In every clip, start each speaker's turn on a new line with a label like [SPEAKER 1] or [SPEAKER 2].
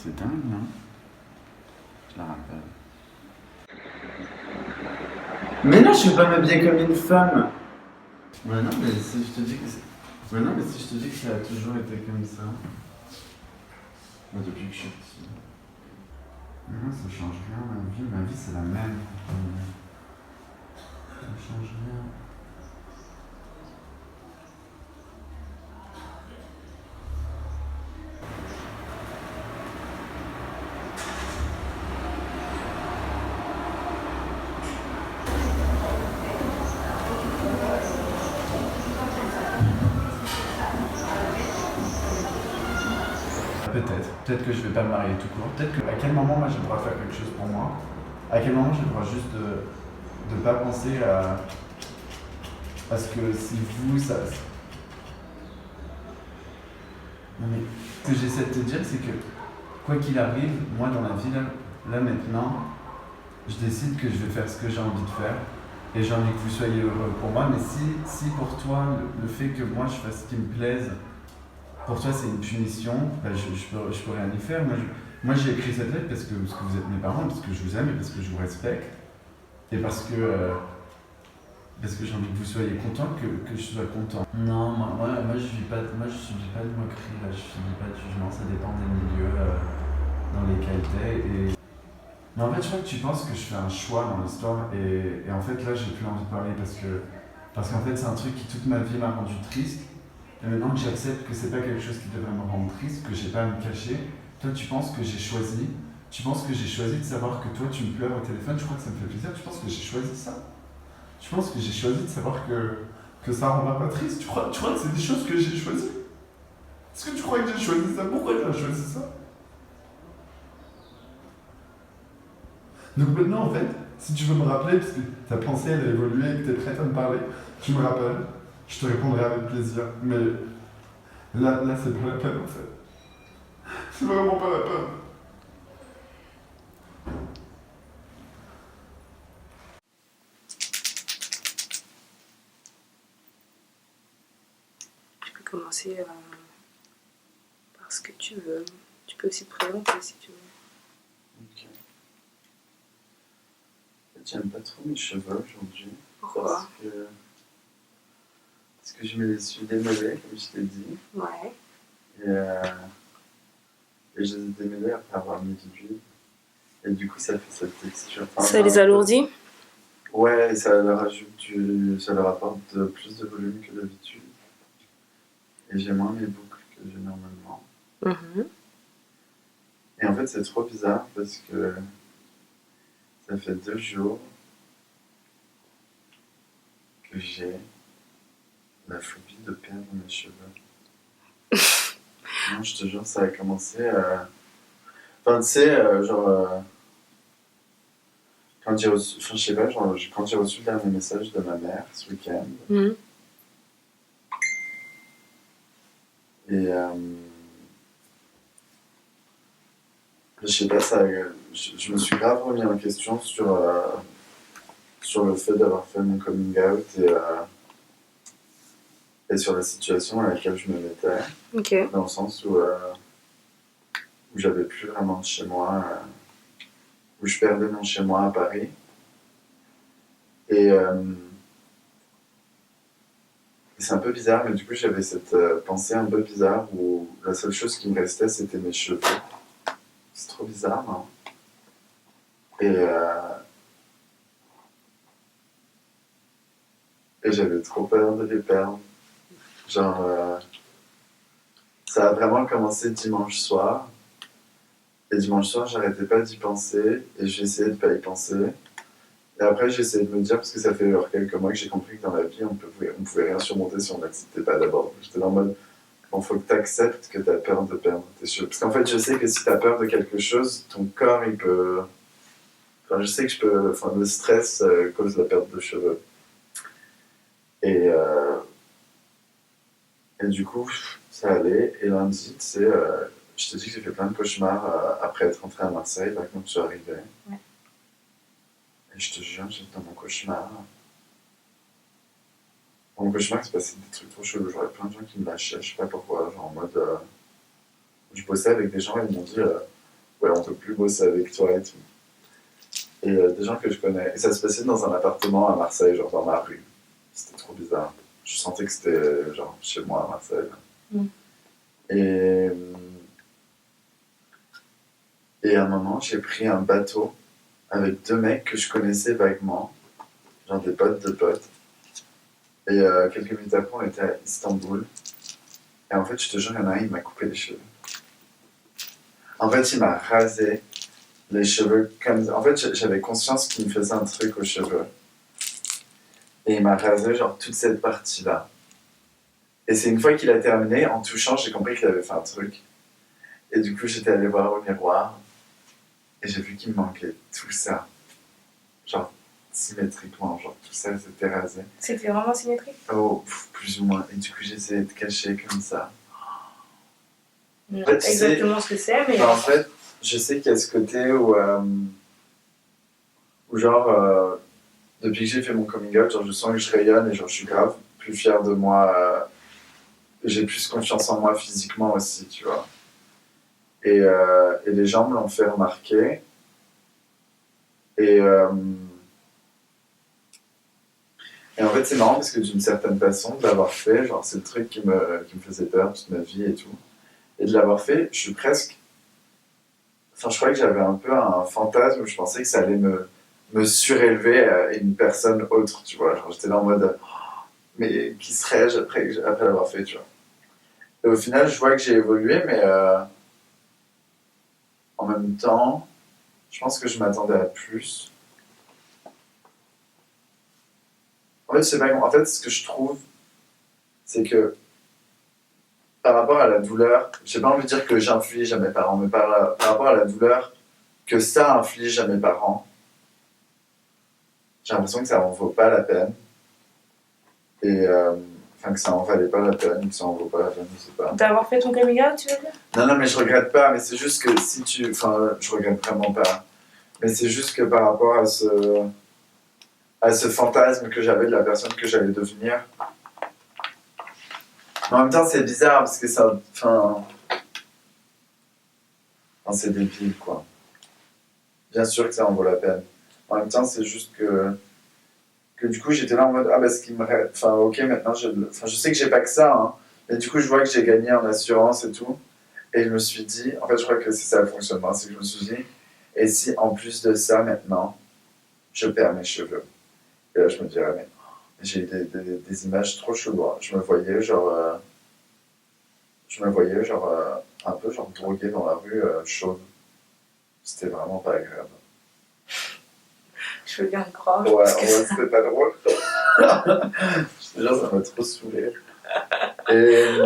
[SPEAKER 1] C'est dingue, non? Je la rappelle.
[SPEAKER 2] Mais non, je vais pas m'habiller comme une femme.
[SPEAKER 1] Ouais, non, mais si je te dis que ouais, non, mais si je te dis que ça a toujours été comme ça. Moi, depuis que je suis petit. Non, ça change rien, ma vie. Ma vie, c'est la même. Ça change rien. Peut-être que je vais pas me marier tout court. Peut-être que à quel moment moi j'ai le droit de faire quelque chose pour moi. À quel moment j'ai le droit juste de pas penser à. Parce que si vous, ça. Non mais ce que j'essaie de te dire, c'est que quoi qu'il arrive, moi dans la vie là maintenant, je décide que je vais faire ce que j'ai envie de faire. Et j'ai envie que vous soyez heureux pour moi. Mais si pour toi, le fait que moi je fasse ce qui me plaise, pour toi c'est une punition, ben je peux rien y faire. Moi j'ai écrit cette lettre parce que vous êtes mes parents, parce que je vous aime et parce que je vous respecte. Et parce que j'ai envie que vous soyez content, que je sois content. Non, moi je subis pas de moquerie, là, je subis pas de jugement, ça dépend des milieux dans lesquels t'es. Mais en fait, je crois que tu penses que je fais un choix dans l'histoire et en fait là j'ai plus envie de parler parce qu'en fait c'est un truc qui toute ma vie m'a rendu triste. Et maintenant que j'accepte que c'est pas quelque chose qui devrait me rendre triste, que j'ai pas à me cacher, toi tu penses que j'ai choisi de savoir que toi tu me pleures au téléphone, je crois que ça me fait plaisir, tu penses que j'ai choisi ça? Tu penses que j'ai choisi de savoir que ça rend pas triste? Tu crois que c'est des choses que j'ai choisies? Est-ce que tu crois que j'ai choisi ça? Pourquoi j'ai choisi ça? Donc maintenant en fait, si tu veux me rappeler, parce que ta pensée elle a évolué et que tu es prête à me parler, tu me rappelles, je te répondrai avec plaisir. Mais là c'est pas la peine en fait. C'est vraiment pas la peine.
[SPEAKER 3] Tu peux commencer par ce que tu veux. Tu peux aussi te présenter si tu veux.
[SPEAKER 1] Ok. J'aime pas trop mes cheveux aujourd'hui.
[SPEAKER 3] Pourquoi?
[SPEAKER 1] Parce que je me les suis démêlés, comme je t'ai dit.
[SPEAKER 3] Ouais.
[SPEAKER 1] Et je les ai démêlés après avoir mis de l'huile. Et du coup, ça fait cette texture. Enfin,
[SPEAKER 3] Ça les alourdit?
[SPEAKER 1] Ouais, ça leur apporte plus de volume que d'habitude. Et j'ai moins mes boucles que j'ai normalement. Et en fait, c'est trop bizarre parce que ça fait 2 jours que j'ai la phobie de perdre mes cheveux. Non, je te jure, ça a commencé à. Enfin, tu sais, quand j'ai reçu. Enfin, je sais pas, quand j'ai reçu le dernier message de ma mère ce week-end. Et. Je sais pas, je me suis grave remis en question sur le fait d'avoir fait mon coming out et sur la situation à laquelle je me mettais.
[SPEAKER 3] Ok.
[SPEAKER 1] Dans le sens où j'avais plus vraiment de chez moi, où je perdais mon chez moi à Paris. Et c'est un peu bizarre, mais du coup j'avais cette pensée un peu bizarre où la seule chose qui me restait c'était mes cheveux. C'est trop bizarre, non? Et j'avais trop peur de les perdre. Genre, ça a vraiment commencé dimanche soir. Et dimanche soir, j'arrêtais pas d'y penser. Et j'ai essayé de pas y penser. Et après, j'ai essayé de me dire, parce que ça fait quelques mois que j'ai compris que dans la vie, on pouvait rien surmonter si on n'acceptait pas d'abord. J'étais en mode, bon, faut que tu acceptes que tu as peur de perdre tes cheveux. Parce qu'en fait, je sais que si tu as peur de quelque chose, ton corps, il peut. Enfin, je sais que le stress cause la perte de cheveux. Et du coup, ça allait. Et lundi, tu sais, je te dis que j'ai fait plein de cauchemars après être rentré à Marseille, là, quand je suis arrivé.
[SPEAKER 3] Ouais.
[SPEAKER 1] Et je te jure, j'étais dans mon cauchemar. Dans mon cauchemar, il se passait des trucs trop chelous. J'aurais plein de gens qui me lâchaient, je sais pas pourquoi. Genre en mode. Je bossais avec des gens et ils m'ont dit
[SPEAKER 4] ouais, on peut plus bosser avec toi et tout. Et des gens que je connais. Et ça se passait dans un appartement à Marseille, genre dans ma rue. C'était trop bizarre. Je sentais que c'était genre chez moi à Marseille.
[SPEAKER 3] Mm.
[SPEAKER 4] Et, et à un moment, j'ai pris un bateau avec 2 mecs que je connaissais vaguement, genre des potes de potes. Et quelques minutes après, on était à Istanbul. Et en fait, je te jure, il y en a un, il m'a coupé les cheveux. En fait, il m'a rasé les cheveux comme... En fait, j'avais conscience qu'il me faisait un truc aux cheveux. Et il m'a rasé, genre, toute cette partie-là. Et c'est une fois qu'il a terminé, en touchant, j'ai compris qu'il avait fait un truc. Et du coup, j'étais allé voir au miroir. Et j'ai vu qu'il me manquait tout ça. Genre, symétriquement, genre, tout ça s'était rasé.
[SPEAKER 3] C'était vraiment symétrique?
[SPEAKER 4] Oh, plus ou moins. Et du coup, j'essayais de cacher comme ça.
[SPEAKER 3] Je
[SPEAKER 4] fait,
[SPEAKER 3] sais pas exactement ce que c'est, mais...
[SPEAKER 4] En fait, je sais qu'il y a ce côté où genre, depuis que j'ai fait mon coming out, genre, je sens que je rayonne et genre, je suis grave plus fier de moi. J'ai plus confiance en moi physiquement aussi, tu vois. Et les gens me l'ont fait remarquer. Et, et en fait, c'est marrant parce que d'une certaine façon, de l'avoir fait, genre, c'est le truc qui me faisait peur toute ma vie et tout. Et de l'avoir fait, je suis presque. Enfin, je crois que j'avais un peu un fantasme où je pensais que ça allait me surélever à une personne autre, tu vois. Genre, j'étais là en mode, mais qui serais-je après l'avoir fait, tu vois. Et au final, je vois que j'ai évolué, mais en même temps, je pense que je m'attendais à plus. En fait, c'est pas, en fait, ce que je trouve, c'est que par rapport à la douleur, j'ai pas envie de dire que j'inflige à mes parents, mais par rapport à la douleur que ça inflige à mes parents, j'ai l'impression que ça en vaut pas la peine. Et enfin, que ça en valait pas la peine, que ça en vaut pas la peine, je sais pas.
[SPEAKER 3] D'avoir fait ton coming out, tu veux dire?
[SPEAKER 4] Non, mais je regrette pas, mais c'est juste que si tu. Enfin, je regrette vraiment pas. Mais c'est juste que par rapport à ce fantasme que j'avais de la personne que j'allais devenir. Mais en même temps, c'est bizarre parce que ça. Enfin, c'est débile, quoi. Bien sûr que ça en vaut la peine. En même temps, c'est juste que du coup, j'étais là en mode, ah bah ce qui me reste. Enfin, ok, maintenant, je sais que j'ai pas que ça, hein. Mais du coup, je vois que j'ai gagné en assurance et tout. Et je me suis dit, en fait, je crois que c'est ça le fonctionnement, c'est que je me suis dit, et si en plus de ça, maintenant, je perds mes cheveux? Et là, je me dirais, mais j'ai eu des images trop cheloues. Je me voyais, un peu, genre, drogué dans la rue, chauve. C'était vraiment pas agréable.
[SPEAKER 3] Je veux bien le croire.
[SPEAKER 4] Ouais, c'était pas drôle. Je te jure, ça m'a trop saoulé. Et.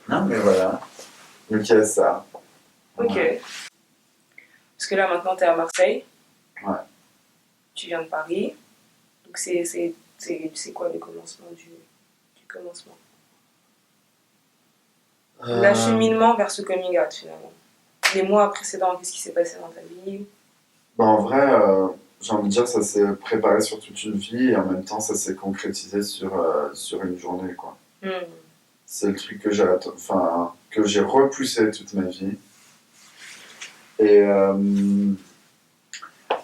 [SPEAKER 4] Non, mais voilà. Donc, il y a ça.
[SPEAKER 3] Ok.
[SPEAKER 4] Ouais.
[SPEAKER 3] Parce que là, maintenant, t'es à Marseille.
[SPEAKER 4] Ouais.
[SPEAKER 3] Tu viens de Paris. Donc, c'est quoi le commencement du commencement? L'acheminement vers ce coming out, finalement. Les mois précédents, qu'est-ce qui s'est passé dans ta vie?
[SPEAKER 4] Bah, en vrai, j'ai envie de dire, ça s'est préparé sur toute une vie et en même temps, ça s'est concrétisé sur une journée, quoi. C'est le truc que j'ai repoussé toute ma vie. Et,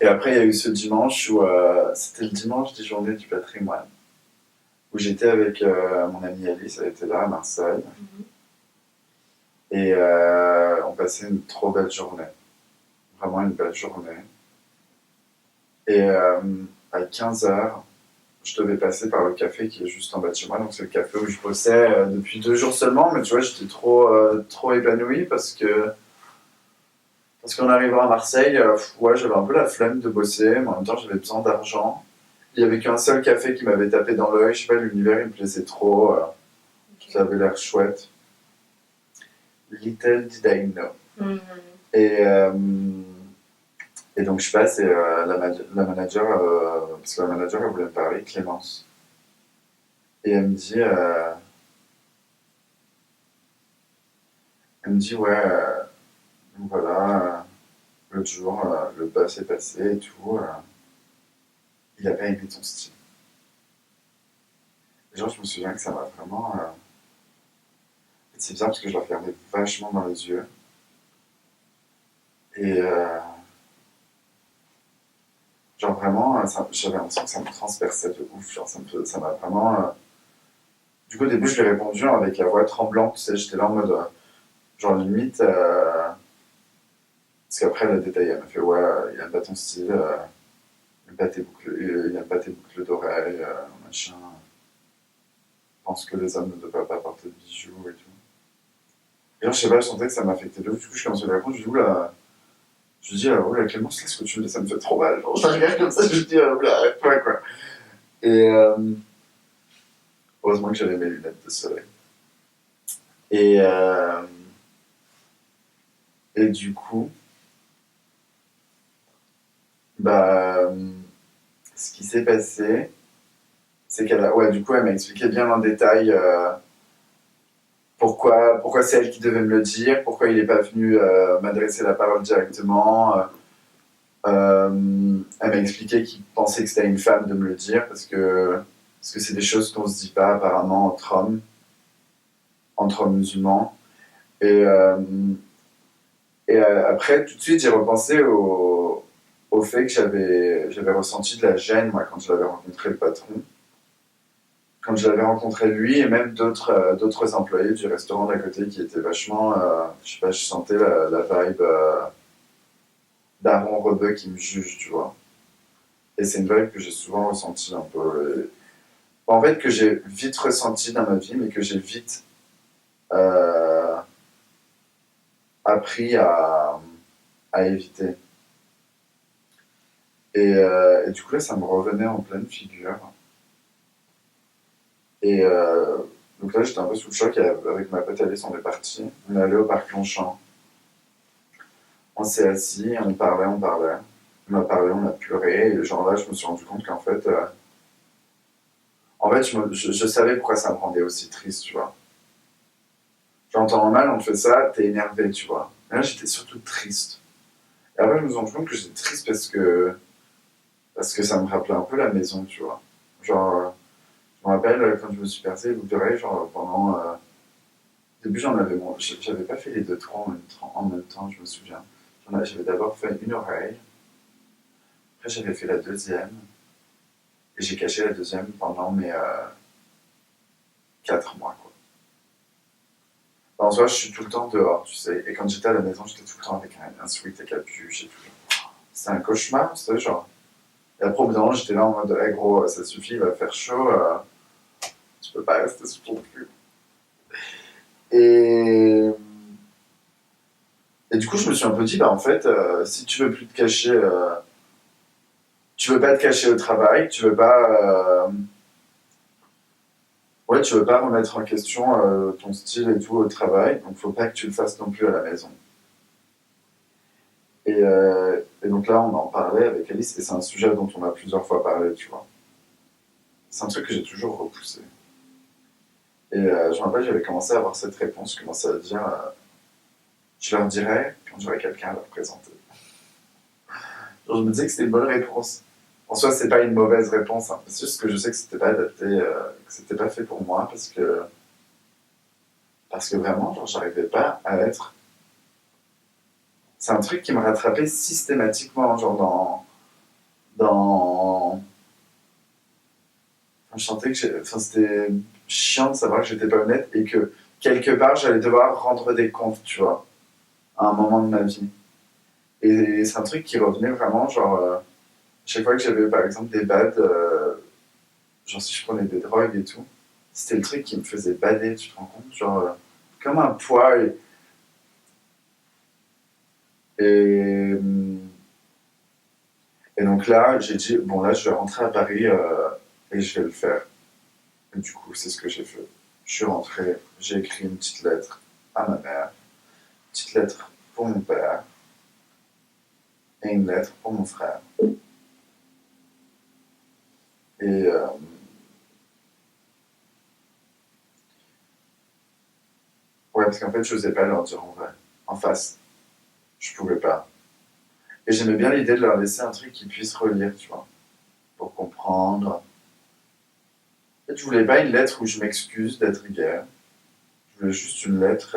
[SPEAKER 4] et après, il y a eu ce dimanche où c'était le dimanche des journées du patrimoine, où j'étais avec mon amie Alice, elle était là à Marseille. Et on passait une trop belle journée. Vraiment une belle journée. Et à 15h, je devais passer par le café qui est juste en bas de chez moi. Donc c'est le café où je bossais depuis 2 jours seulement. Mais tu vois, j'étais trop épanoui parce qu'en arrivant à Marseille, ouais, j'avais un peu la flemme de bosser. Mais en même temps, j'avais besoin d'argent. Il n'y avait qu'un seul café qui m'avait tapé dans l'œil. Je sais pas, l'univers, il me plaisait trop. Ça avait l'air chouette. Little did I know. Et donc je passe et la manager, parce que la manager elle voulait me parler, Clémence. Et elle me dit ouais, voilà, l'autre jour, le boss est passé et tout, il a pas aimé ton style. Et genre je me souviens que ça m'a vraiment... c'est bizarre parce que je la regardais vachement dans les yeux. Et genre vraiment, j'avais l'impression que ça me transperçait de ouf. Genre ça m'a vraiment. Du coup, au début, je lui ai répondu avec la voix tremblante, tu sais, j'étais là en mode. Genre limite. Parce qu'après, elle a détaillé, elle m'a fait ouais, il aime pas ton style, il aime pas tes boucles d'oreilles, machin. Je pense que les hommes ne doivent pas porter de bijoux et tout. Et genre, je sais pas, je sentais que ça m'affectait de ouf. Du coup, je commençais à lui répondre, je dis oula. Je dis, oula, Clémence, qu'est-ce que tu me dis, ça me fait trop mal. Genre, je regarde comme ça, je dis, oula, arrête-toi, quoi. Et heureusement que j'avais mes lunettes de soleil. Et, euh, et du coup, bah, ce qui s'est passé, c'est ouais, du coup, elle m'a expliqué bien en détail pourquoi c'est elle qui devait me le dire, pourquoi il n'est pas venu m'adresser la parole directement. Elle m'a expliqué qu'il pensait que c'était à une femme de me le dire parce que c'est des choses qu'on se dit pas apparemment entre hommes musulmans. Et, euh, après, tout de suite, j'ai repensé au fait que j'avais ressenti de la gêne, moi, quand je l'avais rencontré, le patron. Quand je l'avais rencontré lui et même d'autres employés du restaurant d'à côté qui étaient vachement, je sais pas, je sentais la vibe d'Aaron Rebeu qui me juge, tu vois. Et c'est une vibe que j'ai souvent ressentie un peu. En fait, que j'ai vite ressenti dans ma vie, mais que j'ai vite euh, appris à éviter. Et du coup, là, ça me revenait en pleine figure. Et donc là, j'étais un peu sous le choc. Et avec ma pote Alice, on est parti. On est allé au parc Longchamp. On s'est assis, on parlait, on parlait. On a parlé, on a pleuré. Et genre là, je me suis rendu compte qu'en fait, je savais pourquoi ça me rendait aussi triste, tu vois. J'entends mal, on te fait ça, t'es énervé, tu vois. Et là, j'étais surtout triste. Et après, je me suis rendu compte que j'étais triste parce que ça me rappelait un peu la maison, tu vois. Genre, je me rappelle quand je me suis percé les boucles d'oreilles, genre pendant. Au début, j'avais pas fait les deux trous en même temps, je me souviens. J'avais d'abord fait une oreille, après j'avais fait la deuxième, et j'ai caché la deuxième pendant mes 4 mois, quoi. En soi, je suis tout le temps dehors, tu sais. Et quand j'étais à la maison, j'étais tout le temps avec un sweat et capuche et tout. C'était un cauchemar, tu sais, genre. Et après, au bout d'un moment, j'étais là en mode, hey, gros, ça suffit, il va faire chaud, tu peux pas rester sous ton cul. Et, et du coup, je me suis un peu dit, bah en fait, si tu veux plus te cacher, tu veux pas te cacher au travail, tu veux pas, ouais, tu veux pas remettre en question ton style et tout au travail, donc faut pas que tu le fasses non plus à la maison. Et donc là, on en parlait avec Alice, et c'est un sujet dont on a plusieurs fois parlé, tu vois. C'est un truc que j'ai toujours repoussé. Et je me rappelle, j'avais commencé à avoir cette réponse, je commençais à dire, je leur dirais quand j'aurais quelqu'un à leur présenter. Genre, je me disais que c'était une bonne réponse. En soi, c'est pas une mauvaise réponse, hein. C'est juste que je sais que c'était pas adapté, que c'était pas fait pour moi, parce que vraiment, genre, j'arrivais pas à être. C'est un truc qui me rattrapait systématiquement, genre dans. Enfin, je sentais que enfin, c'était chiant de savoir que j'étais pas honnête et que quelque part j'allais devoir rendre des comptes, tu vois, à un moment de ma vie. Et c'est un truc qui revenait vraiment, genre, chaque fois que j'avais par exemple des bads, genre si je prenais des drogues et tout, c'était le truc qui me faisait bader, tu te rends compte, genre, comme un poids. Et, et donc là, j'ai dit, bon là, je vais rentrer à Paris et je vais le faire. Et du coup, c'est ce que j'ai fait. Je suis rentré, j'ai écrit une petite lettre à ma mère, une petite lettre pour mon père et une lettre pour mon frère. Et ouais, parce qu'en fait, je n'osais pas leur dire en vrai, en face. Je pouvais pas. Et j'aimais bien l'idée de leur laisser un truc qu'ils puissent relire, tu vois, pour comprendre. En fait, je voulais pas une lettre où je m'excuse d'être gay. Je voulais juste une lettre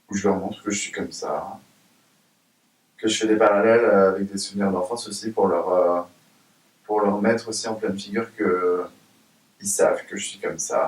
[SPEAKER 4] où je leur montre que je suis comme ça, que je fais des parallèles avec des souvenirs d'enfance aussi pour leur mettre aussi en pleine figure que ils savent que je suis comme ça.